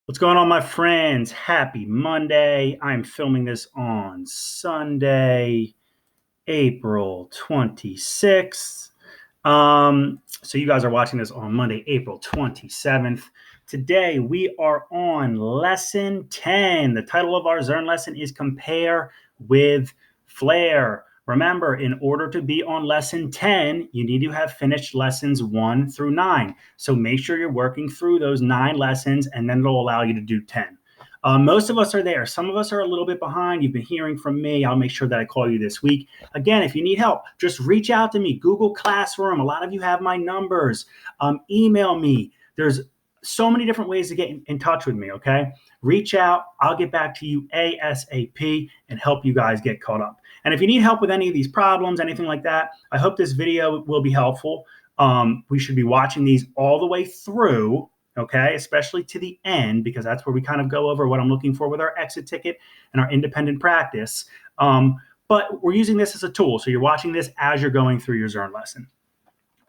What's going on, my friends? Happy Monday. I'm filming this on Sunday, April 26th. So you guys are watching this on Monday, April 27th. Today we are on lesson 10. The title of our Zearn lesson is Compare with Flair. Remember, in order to be on lesson 10, you need to have finished lessons 1 through 9. So make sure you're working through those 9 lessons, and then it'll allow you to do 10. Most of us are there. Some of us are a little bit behind. You've been hearing from me. I'll make sure that I call you this week. Again, if you need help, just reach out to me. Google Classroom. A lot of you have my numbers. Email me. There's so many different ways to get in touch with me, okay? Reach out. I'll get back to you ASAP and help you guys get caught up. And if you need help with any of these problems, anything like that, I hope this video will be helpful. We should be watching these all the way through, okay, especially to the end, because that's where we kind of go over what I'm looking for with our exit ticket and our independent practice. But we're using this as a tool. So you're watching this as you're going through your Zearn lesson.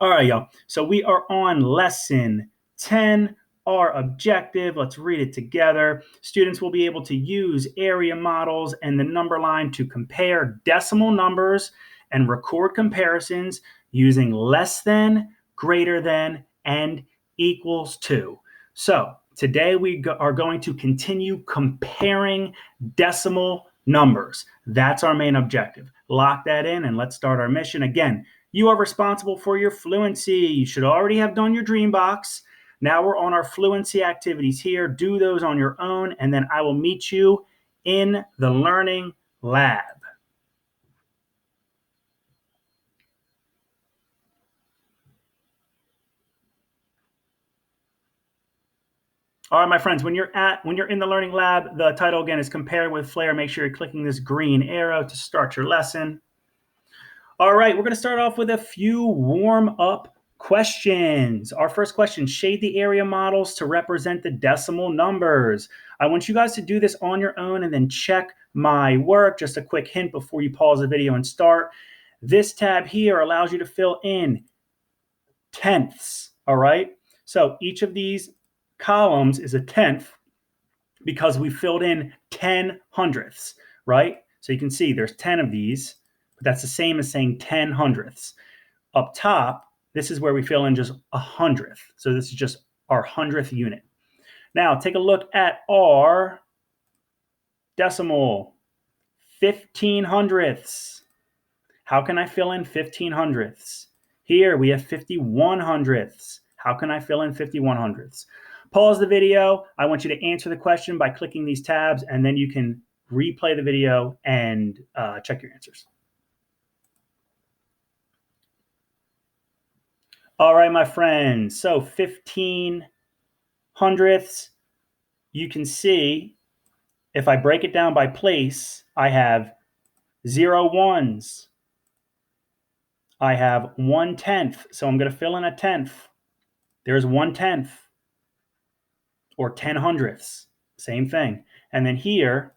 All right, y'all. So we are on lesson 10. Our objective, let's read it together. Students will be able to use area models and the number line to compare decimal numbers and record comparisons using less than, greater than, and equals to. So today we are going to continue comparing decimal numbers. That's our main objective. Lock that in and let's start our mission. Again, you are responsible for your fluency. You should already have done your dream box. Now we're on our fluency activities here. Do those on your own, and then I will meet you in the learning lab. All right, my friends, when you're in the learning lab, the title again is Compare with Flair. Make sure you're clicking this green arrow to start your lesson. All right, we're going to start off with a few warm-up questions. Our first question, shade the area models to represent the decimal numbers. I want you guys to do this on your own and then check my work. Just a quick hint before you pause the video and start. This tab here allows you to fill in tenths, all right? So each of these columns is a tenth because we filled in 10 hundredths, right? So you can see there's 10 of these, but that's the same as saying 10 hundredths. Up top, this is where we fill in just a hundredth. So this is just our hundredth unit. Now take a look at our decimal, 15 hundredths. How can I fill in 15 hundredths? Here we have 51 hundredths. How can I fill in 51 hundredths? Pause the video. I want you to answer the question by clicking these tabs, and then you can replay the video and check your answers. All right, my friends, so 15 hundredths, you can see if I break it down by place, I have 0 ones. I have 1/10, so I'm going to fill in a tenth. There's 1/10, or 10 hundredths, same thing. And then here,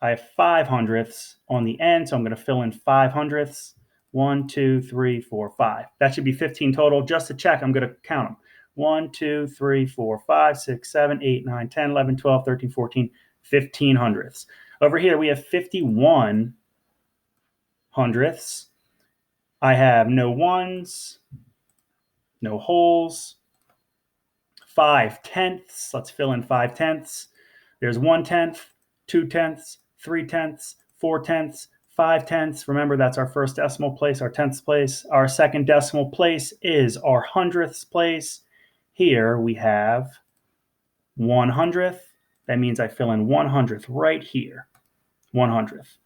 I have 5 hundredths on the end, so I'm going to fill in 5 hundredths. 1, 2, 3, 4, 5. That should be 15 total. Just to check, I'm going to count them. 1, 2, 3, 4, 5, 6, 7, 8, 9, 10, 11, 12, 13, 14, 15 hundredths. Over here, we have 51 hundredths. I have no ones, no wholes. 5 tenths. Let's fill in 5 tenths. There's 1/10, 2/10, 3/10, 4/10, 5/10. Remember, that's our first decimal place, our tenths place. Our second decimal place is our hundredths place. Here we have 1/100th. That means I fill in 1/100th right here. 1/100th.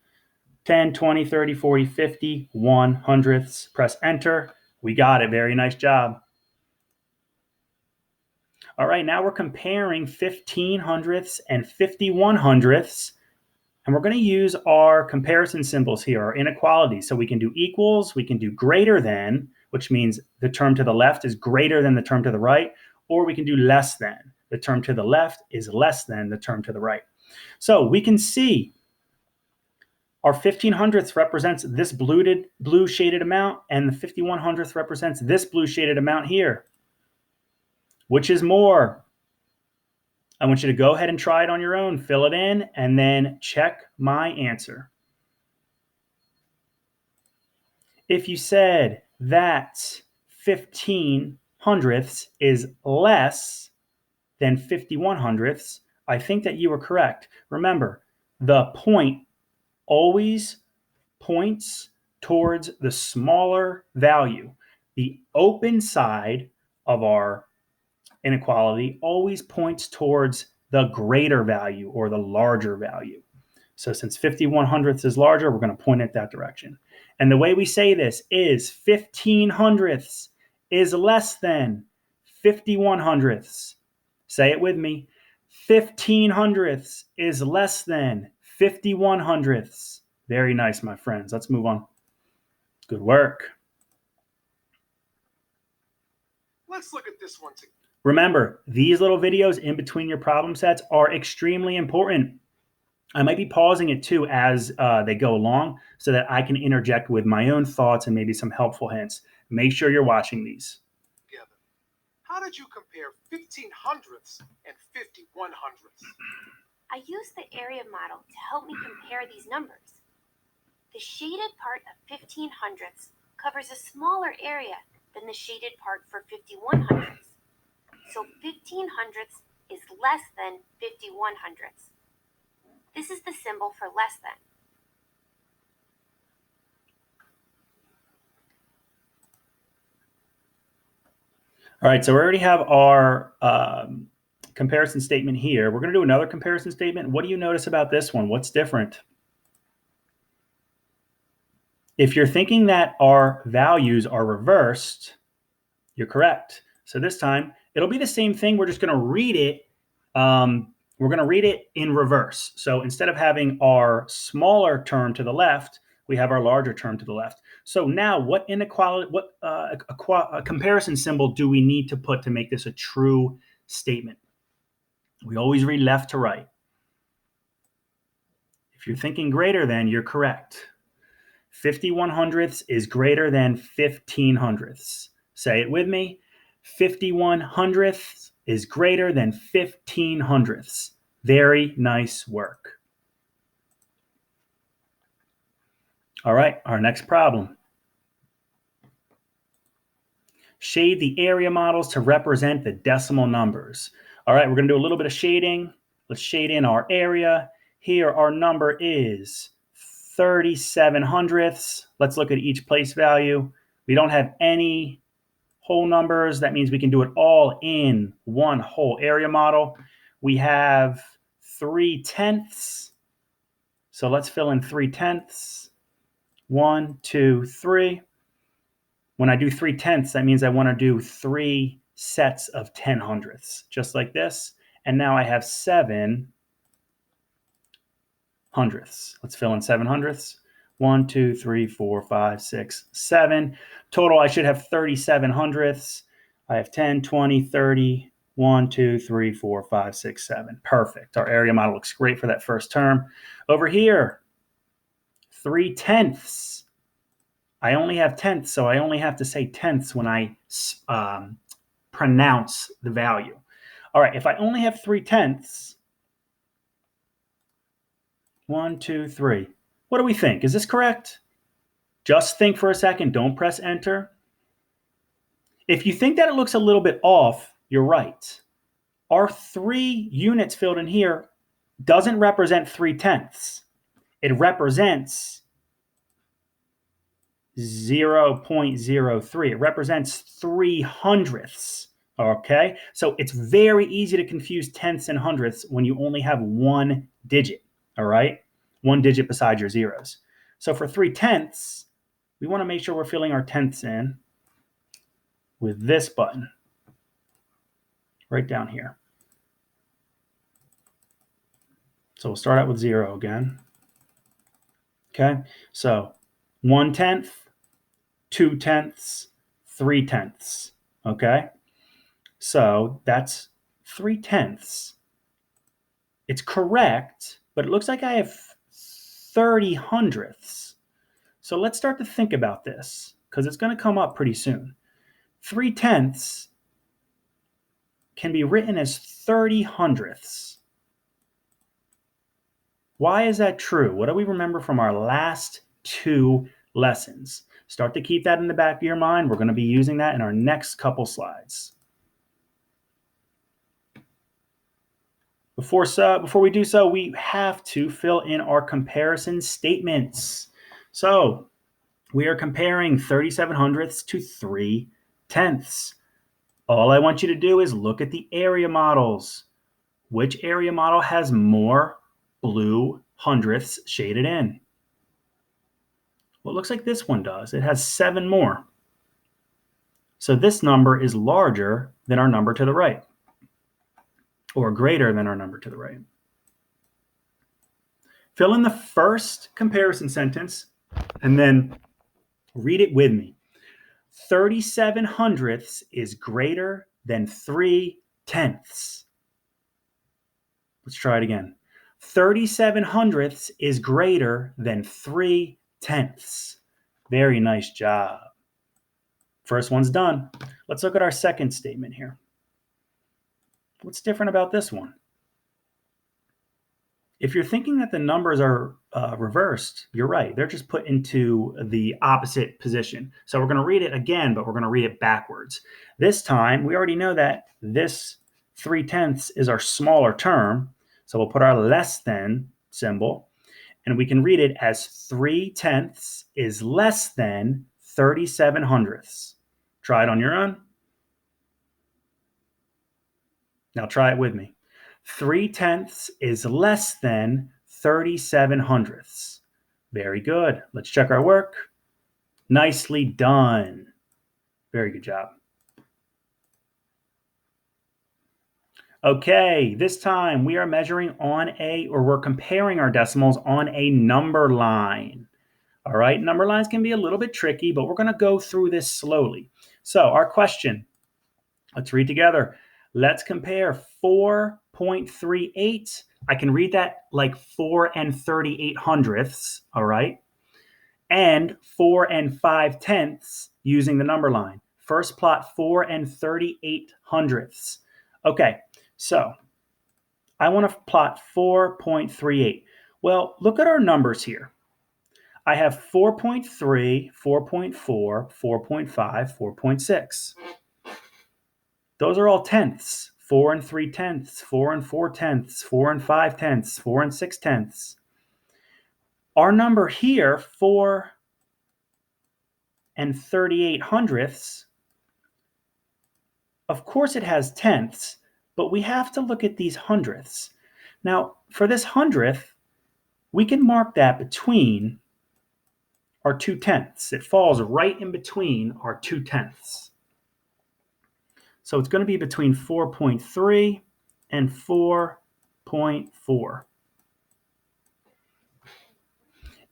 10, 20, 30, 40, 50, 1/100ths. Press enter. We got it. Very nice job. All right, now we're comparing 15 hundredths and 51 hundredths. And we're going to use our comparison symbols here, our inequalities. So we can do equals, we can do greater than, which means the term to the left is greater than the term to the right, or we can do less than. The term to the left is less than the term to the right. So we can see our 15 hundredths represents this blue shaded amount, and the 51 hundredths represents this blue shaded amount here. Which is more? I want you to go ahead and try it on your own, fill it in, and then check my answer. If you said that 15 hundredths is less than 51 hundredths, I think that you were correct. Remember, the point always points towards the smaller value. The open side of our inequality always points towards the greater value or the larger value. So since 51 hundredths is larger, we're going to point it that direction. And the way we say this is 15 hundredths is less than 51 hundredths. Say it with me. 15 hundredths is less than 51 hundredths. Very nice, my friends. Let's move on. Good work. Let's look at this one together. Remember, these little videos in between your problem sets are extremely important. I might be pausing it too as they go along so that I can interject with my own thoughts and maybe some helpful hints. Make sure you're watching these. Together. How did you compare 15 hundredths and 51 hundredths? I used the area model to help me compare these numbers. The shaded part of 15 hundredths covers a smaller area than the shaded part for 51 hundredths. So 15 hundredths is less than 51 hundredths. This is the symbol for less than. All right, so we already have our comparison statement here. We're going to do another comparison statement. What do you notice about this one? What's different? If you're thinking that our values are reversed, you're correct. So this time, it'll be the same thing. We're just going to read it. We're going to read it in reverse. So instead of having our smaller term to the left, we have our larger term to the left. So now what inequality, what a comparison symbol do we need to put to make this a true statement? We always read left to right. If you're thinking greater than, you're correct. 51 hundredths is greater than 15 hundredths. Say it with me. 51 hundredths is greater than 15 hundredths. Very nice work. All right, our next problem. Shade the area models to represent the decimal numbers. All right, we're going to do a little bit of shading. Let's shade in our area. Here, our number is 37 hundredths. Let's look at each place value. We don't have any whole numbers. That means we can do it all in one whole area model. We have 3/10. So let's fill in 3/10. 1, 2, 3. When I do 3/10, that means I want to do 3 sets of 10 hundredths, just like this. And now I have 7 hundredths. Let's fill in 7 hundredths. 1, 2, 3, 4, 5, 6, 7. Total, I should have 37 hundredths. I have 10, 20, 30, 1, 2, 3, 4, 5, 6, 7. Perfect. Our area model looks great for that first term. Over here, 3/10. I only have tenths, so I only have to say tenths when I pronounce the value. All right, if I only have 3/10, 1, 2, 3. What do we think? Is this correct? Just think for a second. Don't press enter. If you think that it looks a little bit off, you're right. Our 3 units filled in here doesn't represent 3/10. It represents 0.03. It represents 3 hundredths. Okay, so it's very easy to confuse tenths and hundredths when you only have one digit. All right, one digit beside your zeros. So for 3/10, we want to make sure we're filling our tenths in with this button right down here. So we'll start out with 0 again. Okay, so 1/10, 2/10, 3/10. Okay, so that's 3/10. It's correct, but it looks like I have 30 hundredths. So let's start to think about this because it's going to come up pretty soon. 3/10 can be written as 30 hundredths. Why is that true? What do we remember from our last two lessons? Start to keep that in the back of your mind. We're going to be using that in our next couple slides. Before we do so, we have to fill in our comparison statements. So we are comparing 37 hundredths to 3 tenths. All I want you to do is look at the area models. Which area model has more blue hundredths shaded in? Well, it looks like this one does. It has 7 more. So this number is larger than our number to the right, or greater than our number to the right. Fill in the first comparison sentence and then read it with me. 37 hundredths is greater than 3 tenths. Let's try it again. 37 hundredths is greater than 3 tenths. Very nice job. First one's done. Let's look at our second statement here. What's different about this one? If you're thinking that the numbers are reversed, you're right. They're just put into the opposite position. So we're going to read it again, but we're going to read it backwards. This time, we already know that this 3 tenths is our smaller term. So we'll put our less than symbol, and we can read it as 3 tenths is less than 37 hundredths. Try it on your own. Now try it with me. 3 tenths is less than 37 hundredths. Very good. Let's check our work. Nicely done. Very good job. Okay, this time we are measuring we're comparing our decimals on a number line. All right, number lines can be a little bit tricky, but we're going to go through this slowly. So our question, let's read together. Let's compare 4.38. I can read that like 4 38 hundredths, all right? And 4 5 tenths using the number line. First plot 4 38 hundredths. Okay, so I want to plot 4.38. Well, look at our numbers here. I have 4.3, 4.4, 4.5, 4.6. Those are all tenths. 4 3 tenths, 4 4 tenths, 4 5 tenths, 4 6 tenths. Our number here, 4 38 hundredths, of course it has tenths, but we have to look at these hundredths. Now, for this hundredth, we can mark that between our 2 tenths. It falls right in between our 2 tenths. So it's going to be between 4.3 and 4.4.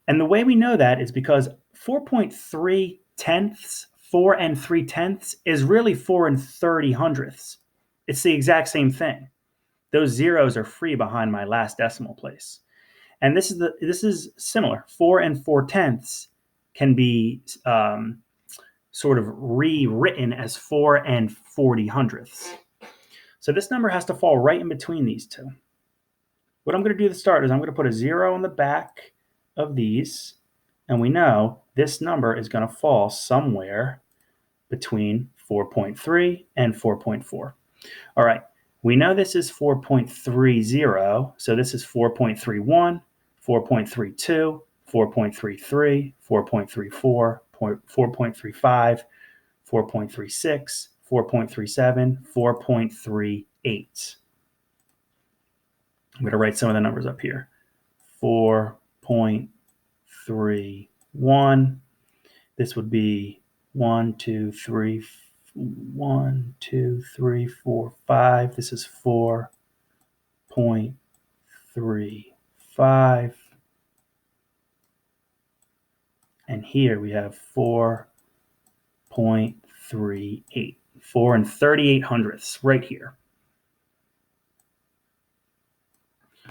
And the way we know that is because 4.3 tenths, 4 3 tenths is really 4 30 hundredths. It's the exact same thing. Those zeros are free behind my last decimal place. And this is similar. 4 4 tenths can be sort of rewritten as 4 40 hundredths. So this number has to fall right in between these two. What I'm going to do to start is I'm going to put a 0 on the back of these, and we know this number is going to fall somewhere between 4.3 and 4.4. All right, we know this is 4.30, so this is 4.31, 4.32, 4.33, 4.34, 4.35, 4.36, 4.37, 4.38. I'm going to write some of the numbers up here. 4.31. This would be 1, 2, 3, 1, 2, 3, 4, 5. This is 4.35. And here we have 4.38. 4 38 hundredths right here.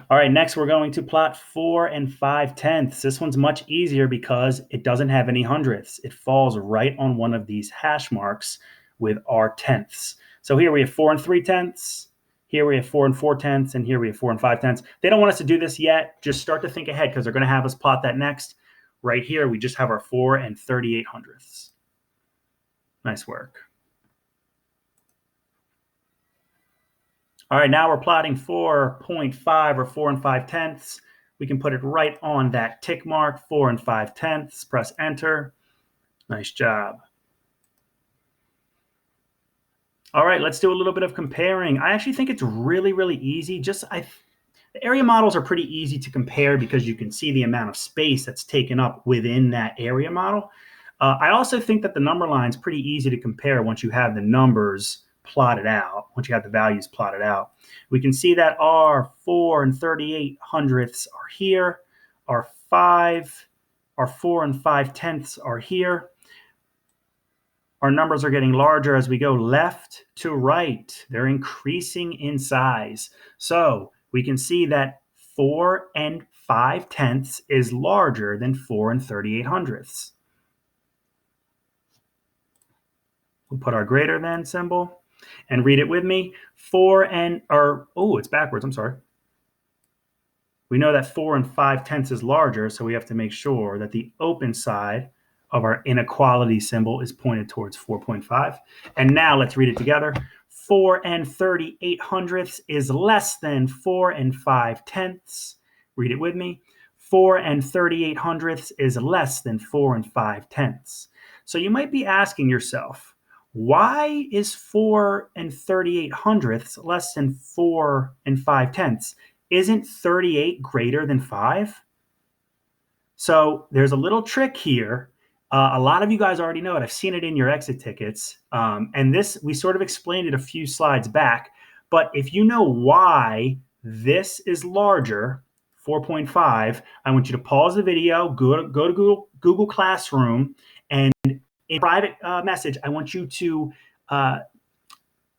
All right, next we're going to plot 4 5 tenths. This one's much easier because it doesn't have any hundredths. It falls right on one of these hash marks with our tenths. So here we have 4 3/10. Here we have 4 4/10, and here we have 4 5/10. They don't want us to do this yet. Just start to think ahead because they're going to have us plot that next. Right here, we just have our 4 38/100. Nice work. All right, now we're plotting 4.5 or 4 5/10. We can put it right on that tick mark, 4 5/10. Press enter. Nice job. All right, let's do a little bit of comparing. I actually think it's really, really easy. The area models are pretty easy to compare because you can see the amount of space that's taken up within that area model. I also think that the number line is pretty easy to compare once you have the numbers plotted out, once you have the values plotted out. We can see that our 4 38/100 are here, our 4 5/10 are here. Our numbers are getting larger as we go left to right. They're increasing in size. So we can see that 4 5/10 is larger than 4 38/100. We'll put our greater than symbol and read it with me. It's backwards, I'm sorry. We know that 4 5/10 is larger, so we have to make sure that the open side of our inequality symbol is pointed towards 4.5. And now let's read it together. 4 38/100 is less than 4 5/10. Read it with me. 4 38/100 is less than 4 5/10. So you might be asking yourself, why is 4 38/100 less than 4 5/10? Isn't 38 greater than 5? So there's a little trick here. A lot of you guys already know it. I've seen it in your exit tickets. And this, we sort of explained it a few slides back. But if you know why this is larger, 4.5, I want you to pause the video, go to Google Classroom, and in private message, I want you to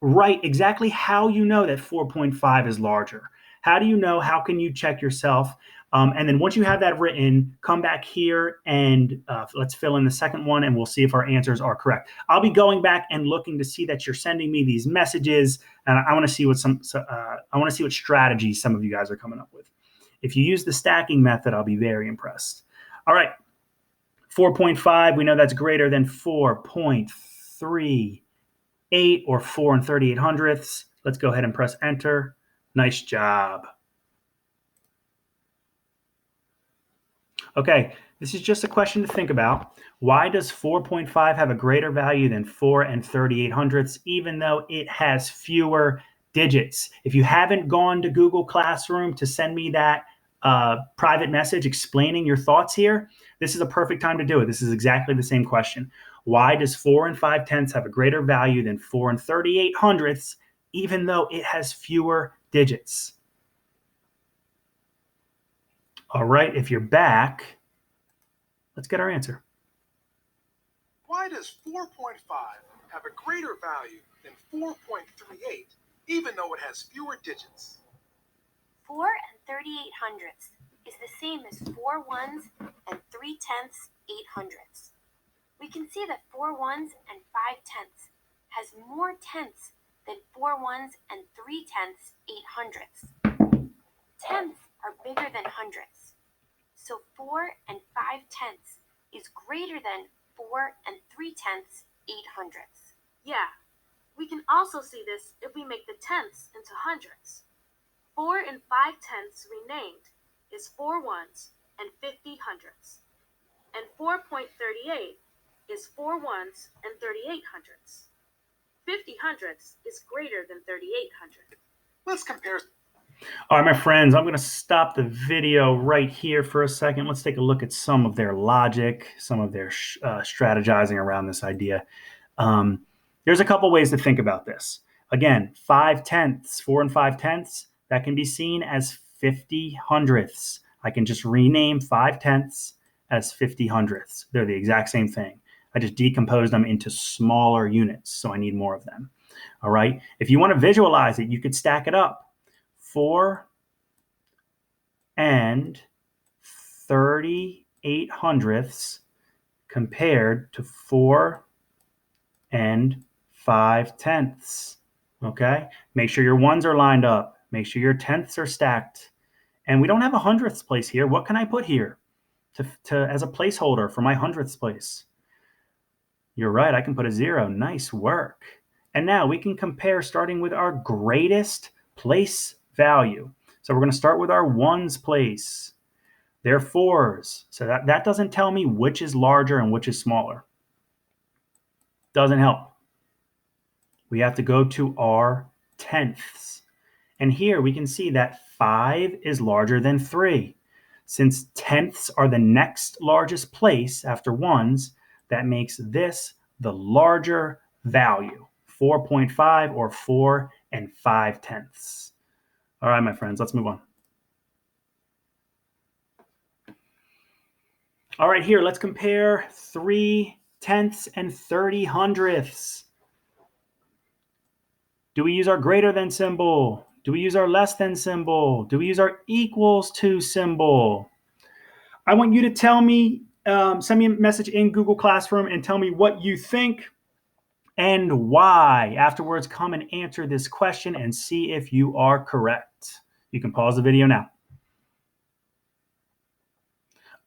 write exactly how you know that 4.5 is larger. How do you know? How can you check yourself? And then once you have that written, come back here and let's fill in the second one and we'll see if our answers are correct. I'll be going back and looking to see that you're sending me these messages, and I want to see what strategies some of you guys are coming up with. If you use the stacking method, I'll be very impressed. All right, 4.5, we know that's greater than 4.38 or 4 38/100. Let's go ahead and press enter. Nice job. Okay, this is just a question to think about. Why does 4.5 have a greater value than 4 38/100, even though it has fewer digits? If you haven't gone to Google Classroom to send me that private message explaining your thoughts here, this is a perfect time to do it. This is exactly the same question. Why does 4 5/10 have a greater value than 4 38/100, even though it has fewer digits? All right, if you're back, let's get our answer. Why does 4.5 have a greater value than 4.38, even though it has fewer digits? 4 38/100 is the same as 4 ones and 3/10 800ths. We can see that 4 ones and 5/10 has more tenths than 4 ones and 3/10 800ths. Tenths are bigger than hundredths, so 4 5/10 is greater than 4 3/10 800ths. Yeah, we can also see this if we make the tenths into hundredths. 4 5/10 renamed is 4 ones and 50 hundredths, and 4.38 is 4 ones and 38 hundredths. 50 hundredths is greater than 38 hundredths. Let's compare. All right, my friends, I'm going to stop the video right here for a second. Let's take a look at some of their logic, some of their strategizing around this idea. There's a couple ways to think about this. Again, 5/10, 4 5/10, that can be seen as 50 hundredths. I can just rename 5/10 as 50 hundredths. They're the exact same thing. I just decomposed them into smaller units, so I need more of them. All right. If you want to visualize it, you could stack it up. 4 38 hundredths compared to 4 5/10. Okay, make sure your ones are lined up. Make sure your tenths are stacked. And we don't have a hundredths place here. What can I put here as a placeholder for my hundredths place? You're right, I can put a 0. Nice work. And now we can compare starting with our greatest place value. So we're going to start with our ones place. They're 4s. So that doesn't tell me which is larger and which is smaller. Doesn't help. We have to go to our tenths. And here we can see that 5 is larger than 3. Since tenths are the next largest place after ones, that makes this the larger value, 4.5 or 4 5/10. All right, my friends, let's move on. All right, here, let's compare 3/10 and 30/100. Do we use our greater than symbol? Do we use our less than symbol? Do we use our equals to symbol? I want you to tell me, send me a message in Google Classroom and tell me what you think and why. Afterwards, come and answer this question and see if you are correct. You can pause the video now.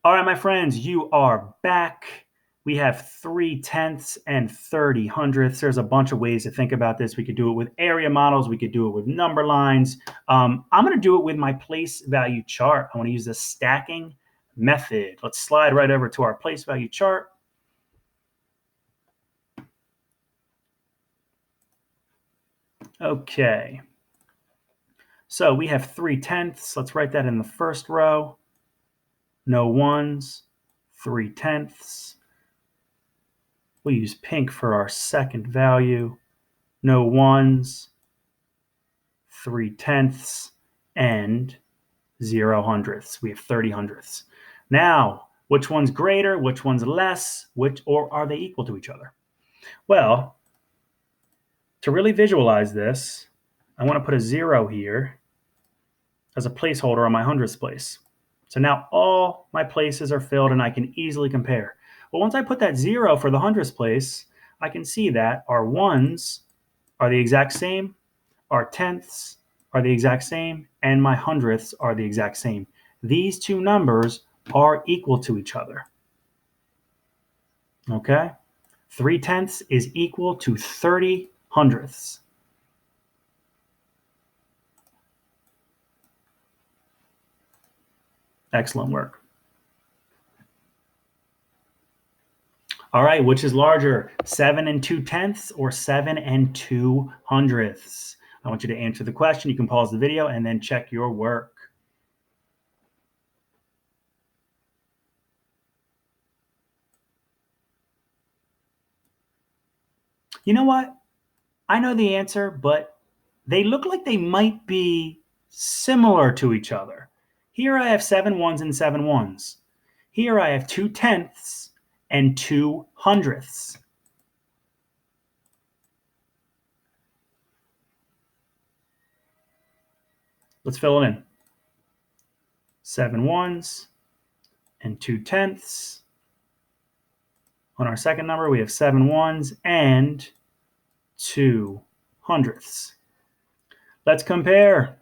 All right, my friends, you are back. We have 3/10 and 30/100. There's a bunch of ways to think about this. We could do it with area models. We could do it with number lines. I'm going to do it with my place value chart. I want to use the stacking method. Let's slide right over to our place value chart. Okay. So we have 3/10. Let's write that in the first row. No ones, 3/10. We'll use pink for our second value. No ones, 3/10, and 0/100. We have 30/100. Now, which one's greater? Which one's less? Or are they equal to each other? Well, to really visualize this, I want to put a 0 here as a placeholder on my hundredths place. So now all my places are filled and I can easily compare. Well, once I put that 0 for the hundredths place, I can see that our ones are the exact same, our tenths are the exact same, and my hundredths are the exact same. These two numbers are equal to each other. Okay? 3/10 is equal to 30/100. Excellent work. All right, which is larger, 7 2/10 or 7 2/100? I want you to answer the question. You can pause the video and then check your work. You know what? I know the answer, but they look like they might be similar to each other. Here I have 7 ones and 7 ones. Here I have 2/10 and 2/100. Let's fill it in. 7 ones and 2/10. On our second number, we have 7 ones and 2/100. Let's compare.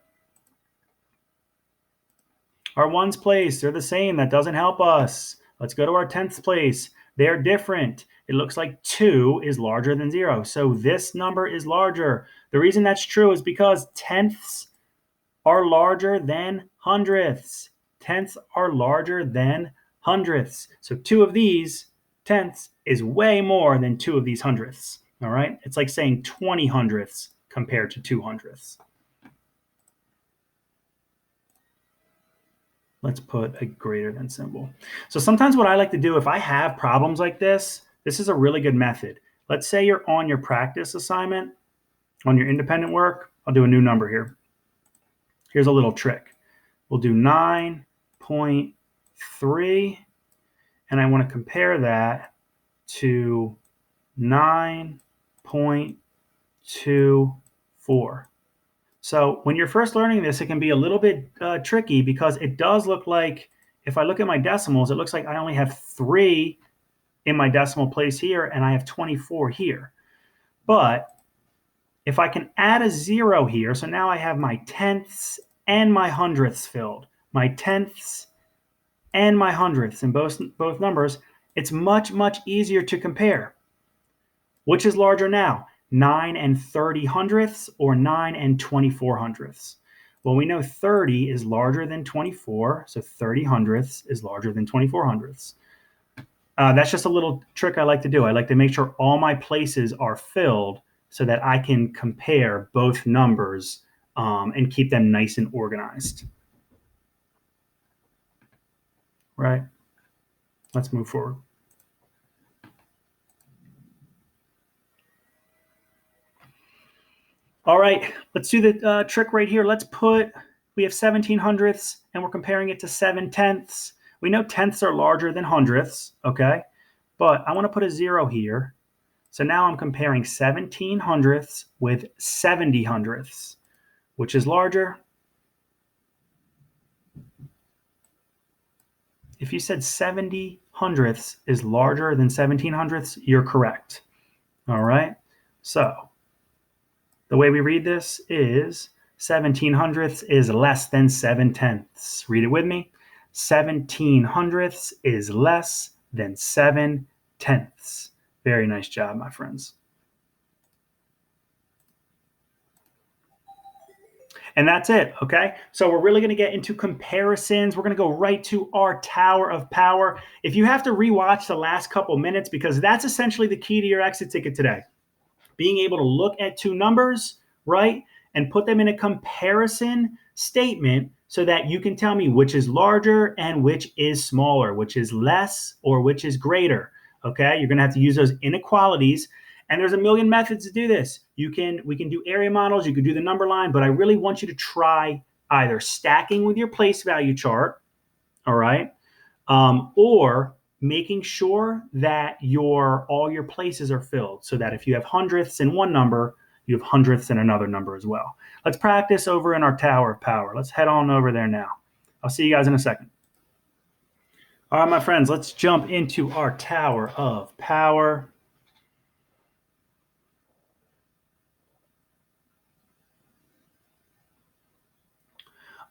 Our ones place, they're the same. That doesn't help us. Let's go to our tenths place. They're different. It looks like 2 is larger than 0. So this number is larger. The reason that's true is because tenths are larger than hundredths. Tenths are larger than hundredths. So 2 of these tenths is way more than 2 of these hundredths. All right? It's like saying 20/100 compared to 2/100. Let's put a greater than symbol. So sometimes what I like to do, if I have problems like this is a really good method. Let's say you're on your practice assignment, on your independent work. I'll do a new number here. Here's a little trick. We'll do 9.3, and I want to compare that to 9.24. So when you're first learning this, it can be a little bit tricky because it does look like, if I look at my decimals, it looks like I only have 3 in my decimal place here and I have 24 here. But if I can add a 0 here, so now I have my tenths and my hundredths filled. My tenths and my hundredths in both numbers, it's much, much easier to compare. Which is larger now, 9 and 30 hundredths or 9 and 24 hundredths? Well, we know 30 is larger than 24, so 30 hundredths is larger than 24 hundredths. That's just a little trick I like to do. I like to make sure all my places are filled so that I can compare both numbers and keep them nice and organized. Right? Let's move forward. All right, let's do the trick right here. We have 17 hundredths and we're comparing it to 7 tenths. We know tenths are larger than hundredths, okay? But I want to put a 0 here. So now I'm comparing 17 hundredths with 70 hundredths. Which is larger? If you said 70 hundredths is larger than 17 hundredths, you're correct. All right? So the way we read this is 17 hundredths is less than 7 tenths. Read it with me. 17 hundredths is less than 7 tenths. Very nice job, my friends. And that's it, okay? So we're really gonna get into comparisons. We're gonna go right to our Tower of Power. If you have to rewatch the last couple minutes, because that's essentially the key to your exit ticket today. Being able to look at two numbers, right? And put them in a comparison statement so that you can tell me which is larger and which is smaller, which is less or which is greater, okay? You're gonna have to use those inequalities. And there's a million methods to do this. We can do area models, you could do the number line, but I really want you to try either stacking with your place value chart, all right? Or making sure that all your places are filled so that if you have hundredths in one number, you have hundredths in another number as well. Let's practice over in our Tower of Power. Let's head on over there now. I'll see you guys in a second. All right, my friends, let's jump into our Tower of Power.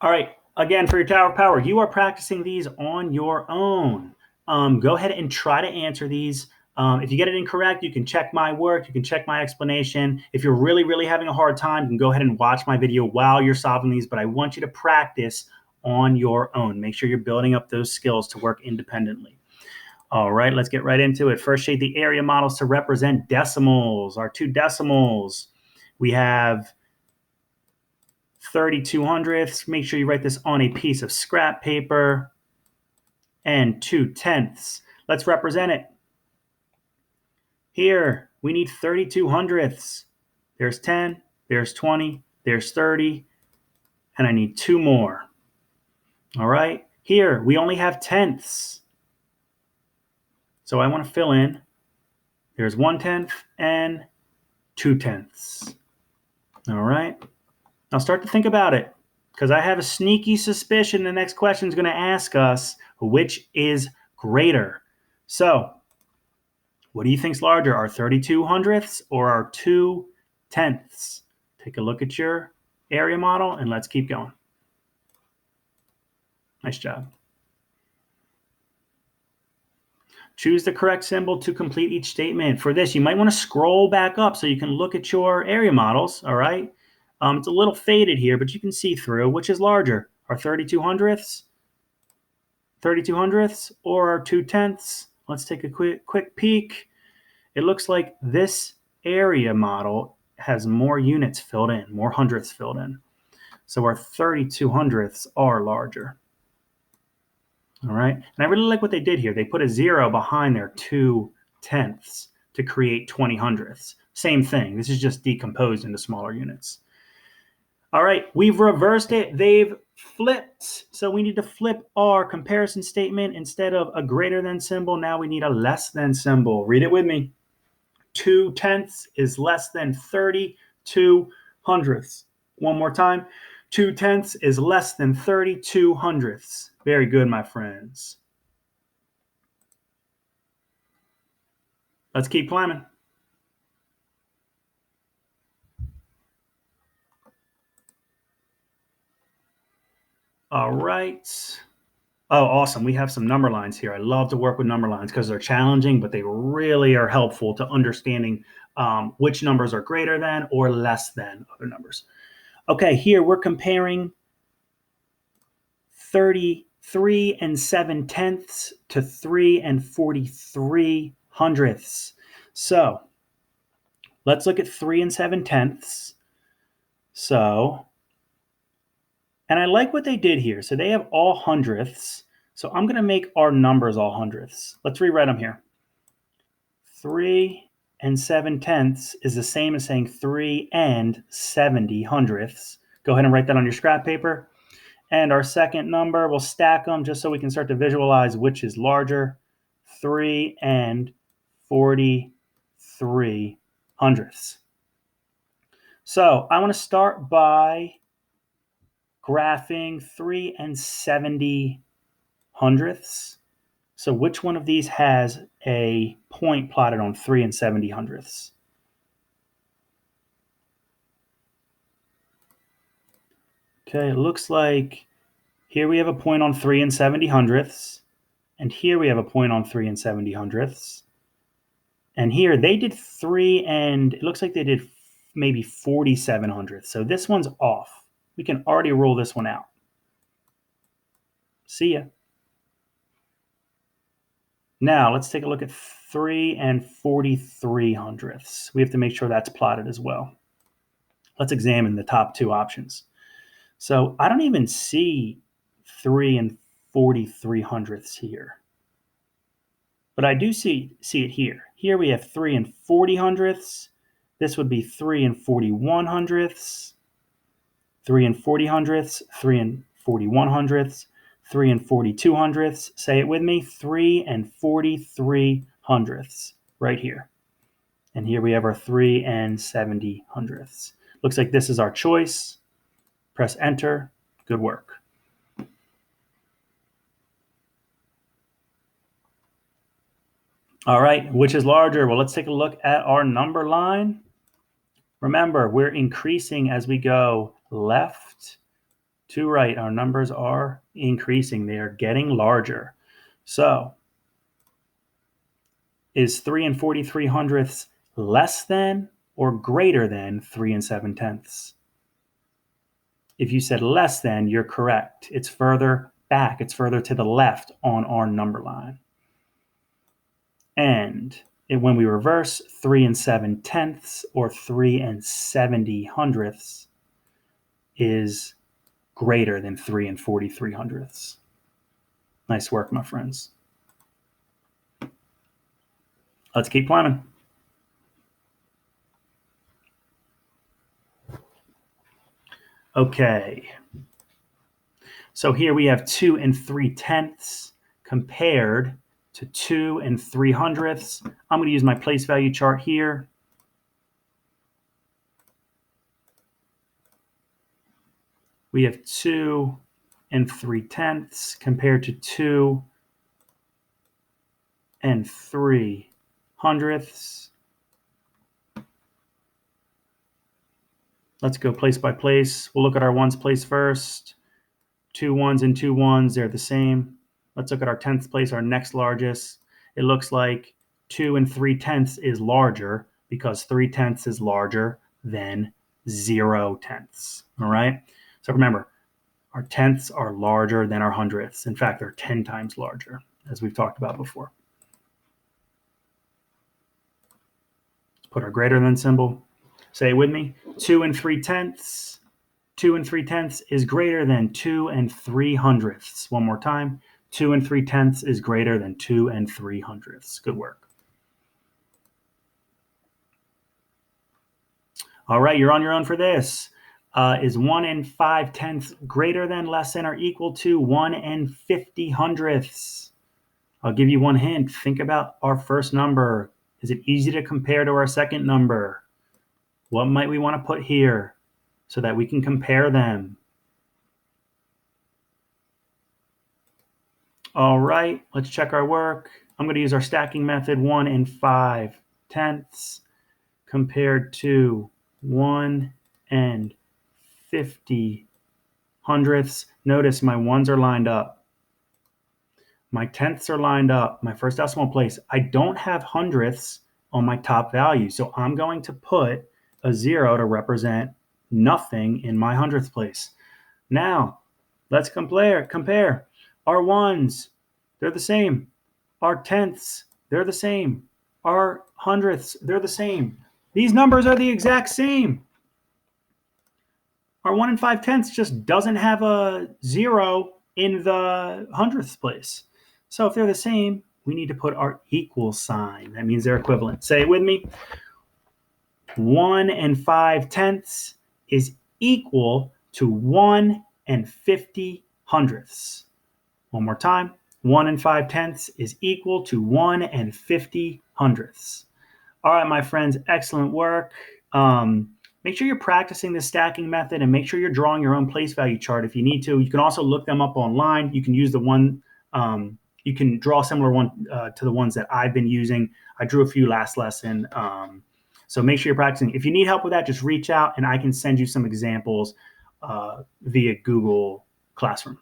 All right, again, for your Tower of Power, you are practicing these on your own. Go ahead and try to answer these. If you get it incorrect, you can check my work, you can check my explanation. If you're really, really having a hard time, you can go ahead and watch my video while you're solving these, but I want you to practice on your own. Make sure you're building up those skills to work independently. All right, let's get right into it. First, shade the area models to represent decimals. Our two decimals, we have 32 hundredths. Make sure you write this on a piece of scrap paper. And 2 tenths. Let's represent it. Here, we need 32 hundredths. There's 10, there's 20, there's 30, and I need 2 more. All right, here, we only have tenths. So I want to fill in. There's 1 tenth and 2 tenths. All right, now start to think about it, because I have a sneaky suspicion the next question is going to ask us which is greater. So, what do you think's larger, our 32 hundredths or our 2 tenths? Take a look at your area model and let's keep going. Nice job. Choose the correct symbol to complete each statement. For this, you might want to scroll back up so you can look at your area models, all right? It's a little faded here, but you can see through. Which is larger, our 32 hundredths? 32 hundredths or our 2 tenths? Let's take a quick peek. It looks like this area model has more units filled in, more hundredths filled in. So our 32 hundredths are larger. All right, and I really like what they did here. They put a 0 behind their 2 tenths to create 20 hundredths. Same thing, this is just decomposed into smaller units. All right, we've reversed it. They've flipped. So we need to flip our comparison statement. Instead of a greater than symbol, now we need a less than symbol. Read it with me. 2 tenths is less than 32 hundredths. One more time. 2 tenths is less than 32 hundredths. Very good, my friends. Let's keep climbing. All right. Oh, awesome. We have some number lines here. I love to work with number lines because they're challenging, but they really are helpful to understanding which numbers are greater than or less than other numbers. Okay, here we're comparing 33 7/10 to 3 43 hundredths. So let's look at 3 7/10. So, and I like what they did here. So they have all hundredths. So I'm going to make our numbers all hundredths. Let's rewrite them here. 3 7/10 is the same as saying 3 70 hundredths. Go ahead and write that on your scrap paper. And our second number, we'll stack them just so we can start to visualize which is larger. 3 43 hundredths. So I want to start by graphing 3 70 hundredths. So which one of these has a point plotted on 3 70 hundredths? Okay, it looks like here we have a point on 3 70 hundredths, and here we have a point on 3 70 hundredths. And here they did 3 and it looks like they did maybe 47 hundredths. So this one's off. We can already rule this one out. See ya. Now let's take a look at 3 43 hundredths. We have to make sure that's plotted as well. Let's examine the top two options. So I don't even see 3 43 hundredths here. But I do see it here. Here we have 3 40 hundredths. This would be 3 41 hundredths, 3 40 hundredths, 3 41 hundredths, 3 42 hundredths. Say it with me, 3 43 hundredths right here. And here we have our 3 70 hundredths. Looks like this is our choice. Press enter. Good work. All right, which is larger? Well, let's take a look at our number line. Remember, we're increasing as we go left to right. Our numbers are increasing. They are getting larger. So is 3 43 hundredths less than or greater than 3 7/10? If you said less than, you're correct. It's further back. It's further to the left on our number line. And when we reverse, 3 7/10 or 3 70 hundredths is greater than 3 43 hundredths. Nice work, my friends. Let's keep climbing. Okay. So here we have 2 3/10 compared to 2 3 hundredths. I'm going to use my place value chart here. We have 2 3/10 compared to 2 3 hundredths. Let's go place by place. We'll look at our ones place first. 2 ones and 2 ones, they're the same. Let's look at our 10th place, our next largest. It looks like 2 3/10 is larger because 3/10 is larger than 0/10. All right. So remember, our tenths are larger than our hundredths. In fact, they're 10 times larger, as we've talked about before. Let's put our greater than symbol. Say it with me. 2 3/10. 2 3/10 is greater than 2 3 hundredths. One more time. 2 3/10 is greater than 2 3 hundredths. Good work. All right, you're on your own for this. Is 1 5/10 greater than, less than, or equal to 1 50 hundredths? I'll give you one hint. Think about our first number. Is it easy to compare to our second number? What might we want to put here so that we can compare them? All right, let's check our work. I'm going to use our stacking method. 1 5/10 compared to 1 50 hundredths. Notice my ones are lined up. My tenths are lined up. My first decimal place. I don't have hundredths on my top value. So I'm going to put a 0 to represent nothing in my hundredth place. Now, let's compare. Our ones, they're the same. Our tenths, they're the same. Our hundredths, they're the same. These numbers are the exact same. Our 1 and 5 tenths just doesn't have a 0 in the hundredths place. So if they're the same, we need to put our equal sign. That means they're equivalent. Say it with me. 1 and 5 tenths is equal to 1 and 50 hundredths. One more time. 1 and 5 tenths is equal to 1 and 50 hundredths. All right, my friends, excellent work. Make sure you're practicing the stacking method and make sure you're drawing your own place value chart if you need to. You can also look them up online. You can use the one, you can draw a similar one to the ones that I've been using. I drew a few last lesson. So make sure you're practicing. If you need help with that, just reach out and I can send you some examples via Google Classroom.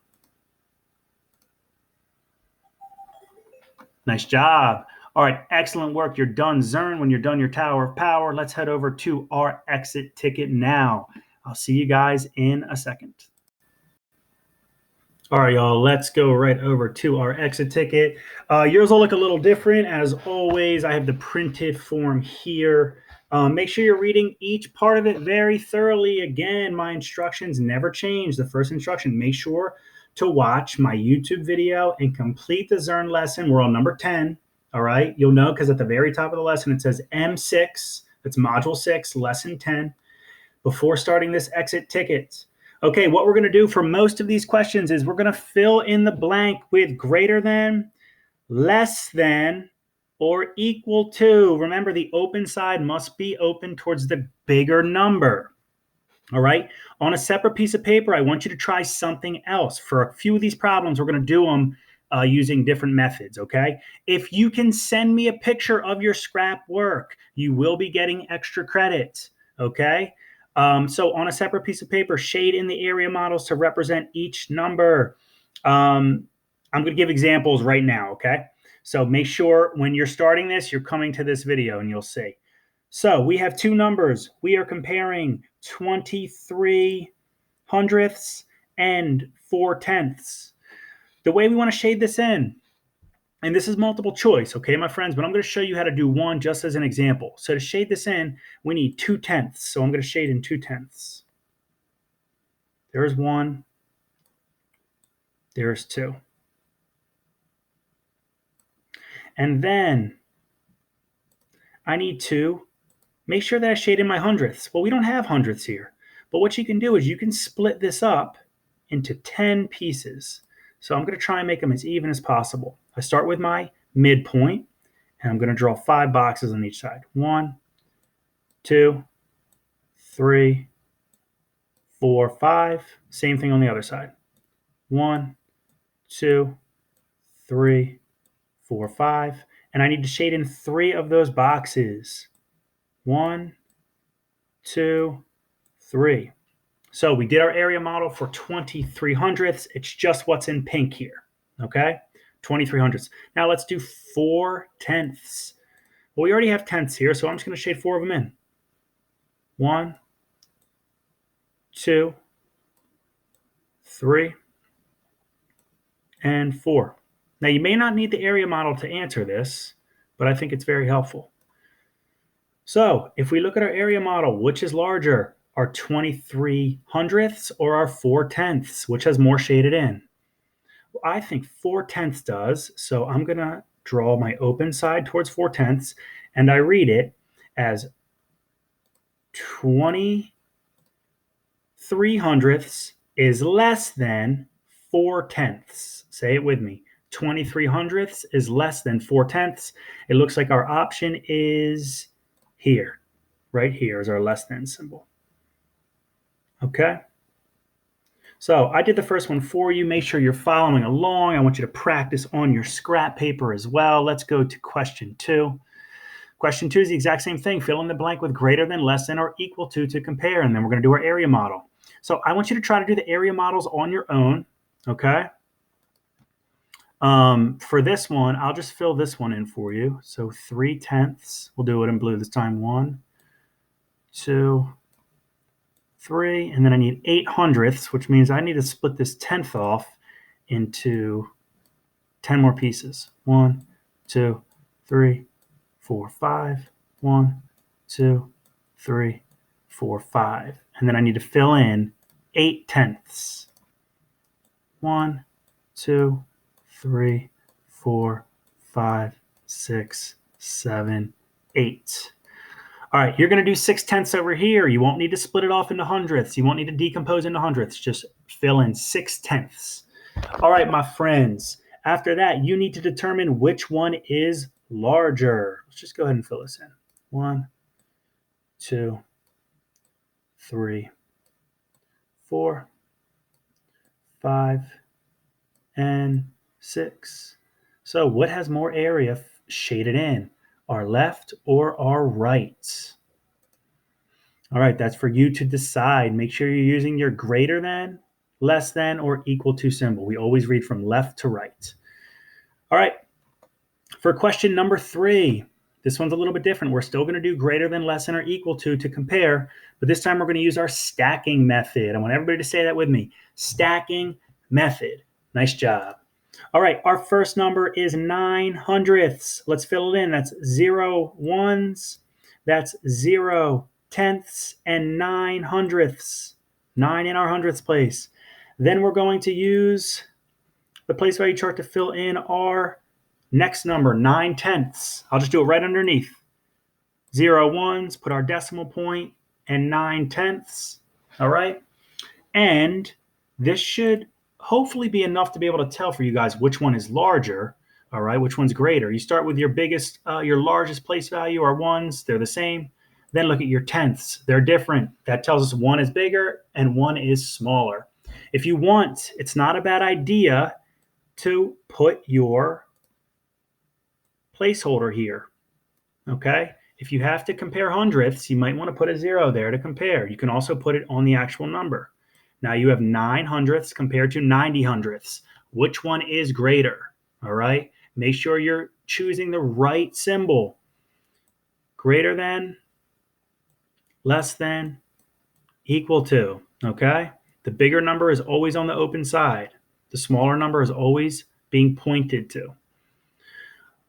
Nice job. All right, excellent work. You're done, Zearn. When you're done your Tower of Power, let's head over to our exit ticket now. I'll see you guys in a second. All right, y'all, let's go right over to our exit ticket. Yours will look a little different. As always, I have the printed form here. Make sure you're reading each part of it very thoroughly. Again, my instructions never change. The first instruction, make sure to watch my YouTube video and complete the Zearn lesson. We're on number 10, all right? You'll know because at the very top of the lesson, it says M6, that's Module 6, Lesson 10, before starting this exit ticket. Okay, what we're going to do for most of these questions is we're going to fill in the blank with greater than, less than, or equal to. Remember, the open side must be open towards the bigger number. All right. On a separate piece of paper, I want you to try something else. For a few of these problems, we're going to do them using different methods. Okay. If you can send me a picture of your scrap work, you will be getting extra credit. Okay. So on a separate piece of paper, shade in the area models to represent each number. I'm going to give examples right now. Okay. So make sure when you're starting this, you're coming to this video and you'll see. So we have two numbers. We are comparing 23 hundredths and 4 tenths. The way we want to shade this in, and this is multiple choice, okay, my friends, but I'm going to show you how to do one just as an example. So to shade this in, we need 2 tenths. So I'm going to shade in 2 tenths. There's 1. There's 2. And then I need to make sure that I shade in my hundredths. Well, we don't have hundredths here, but what you can do is you can split this up into 10 pieces. So I'm going to try and make them as even as possible. I start with my midpoint, and I'm going to draw 5 boxes on each side. 1, 2, 3, 4, 5. Same thing on the other side. 1, 2, 3, 4, 5. And I need to shade in 3 of those boxes. 1, 2, 3. So we did our area model for 23 hundredths. It's just what's in pink here, okay? 23 hundredths. Now let's do 4 tenths. Well, we already have tenths here, so I'm just going to shade 4 of them in. 1, 2, 3, and 4. Now you may not need the area model to answer this, but I think it's very helpful. So if we look at our area model, which is larger, our 23 hundredths or our 4 tenths, which has more shaded in? Well, I think 4 tenths does, so I'm going to draw my open side towards 4 tenths, and I read it as 23 hundredths is less than 4 tenths. Say it with me. 23 hundredths is less than 4 tenths. It looks like our option is here. Right here is our less than symbol. Okay? So I did the first one for you. Make sure you're following along. I want you to practice on your scrap paper as well. Let's go to question 2. Question 2 is the exact same thing. Fill in the blank with greater than, less than, or equal to compare. And then we're going to do our area model. So I want you to try to do the area models on your own. Okay. For this one, I'll just fill this one in for you. So 3/10. We'll do it in blue this time. 1, 2, 3. And then I need 8/100, which means I need to split this 10th off into 10 more pieces. 1, 2, 3, 4, 5. 1, 2, 3, 4, 5. And then I need to fill in 8/10. 1, 2, 3, 4, 5, 6, 7, 8. All right, you're going to do 6/10 over here. You won't need to split it off into hundredths. You won't need to decompose into hundredths. Just fill in 6/10. All right, my friends. After that, you need to determine which one is larger. Let's just go ahead and fill this in. 1, 2, 3, 4, 5, and 6. So what has more area shaded in? Our left or our right? All right, that's for you to decide. Make sure you're using your greater than, less than, or equal to symbol. We always read from left to right. All right, for question number 3, this one's a little bit different. We're still going to do greater than, less than, or equal to compare, but this time we're going to use our stacking method. I want everybody to say that with me. Stacking method. Nice job. All right, our first number is 9/100. Let's fill it in. That's 0 ones, that's 0 tenths, and 9/100. 9 in our hundredths place. Then we're going to use the place value chart to fill in our next number, 9/10. I'll just do it right underneath. 0 ones, put our decimal point, and 9/10. All right, and this should hopefully be enough to be able to tell for you guys which one is larger, all right, which one's greater. You start with your biggest, your largest place value are ones, they're the same. Then look at your tenths, they're different. That tells us one is bigger and one is smaller. If you want, it's not a bad idea to put your placeholder here, okay? If you have to compare hundredths, you might want to put a 0 there to compare. You can also put it on the actual number. Now you have 9/100 compared to 90/100. Which one is greater? All right. Make sure you're choosing the right symbol. Greater than, less than, equal to. Okay. The bigger number is always on the open side. The smaller number is always being pointed to.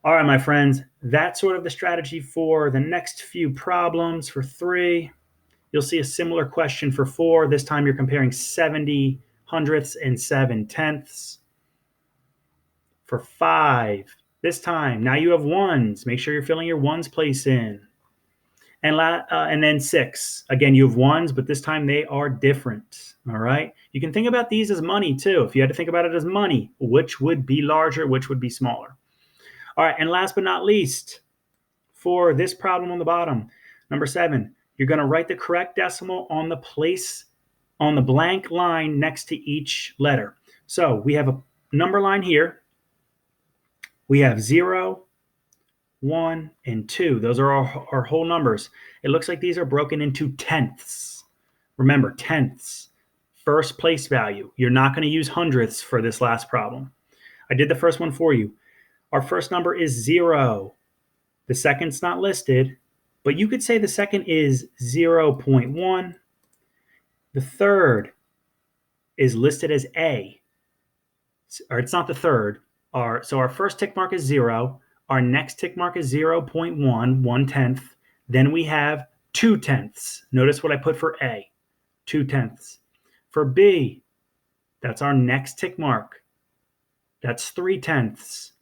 All right, my friends, that's sort of the strategy for the next few problems. For 3. You'll see a similar question for 4. This time you're comparing 70/100 and 7/10. For 5, this time, now you have ones. Make sure you're filling your ones place in. And then 6. Again, you have ones, but this time they are different. All right? You can think about these as money too. If you had to think about it as money, which would be larger, which would be smaller? All right, and last but not least, for this problem on the bottom, number 7, you're going to write the correct decimal on the place, on the blank line next to each letter. So we have a number line here. We have 0, 1, and 2. Those are our whole numbers. It looks like these are broken into tenths. Remember, tenths, first place value. You're not going to use hundredths for this last problem. I did the first one for you. Our first number is 0. The second's not listed, but you could say the second is 0.1. The third is listed as A. Or it's not the third. So our first tick mark is 0. Our next tick mark is 0.1, 1/10. Then we have 2/10. Notice what I put for A, 2/10. For B, that's our next tick mark. That's 3/10.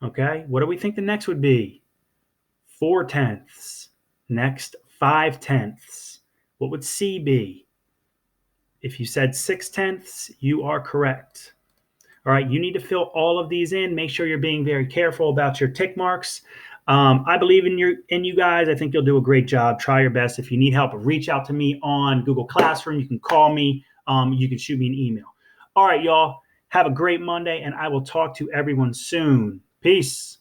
Okay, what do we think the next would be? 4/10. Next, 5/10. What would C be? If you said 6/10, you are correct. All right, you need to fill all of these in. Make sure you're being very careful about your tick marks. I believe in you guys. I think you'll do a great job. Try your best. If you need help, reach out to me on Google Classroom. You can call me. You can shoot me an email. All right, y'all. Have a great Monday, and I will talk to everyone soon. Peace.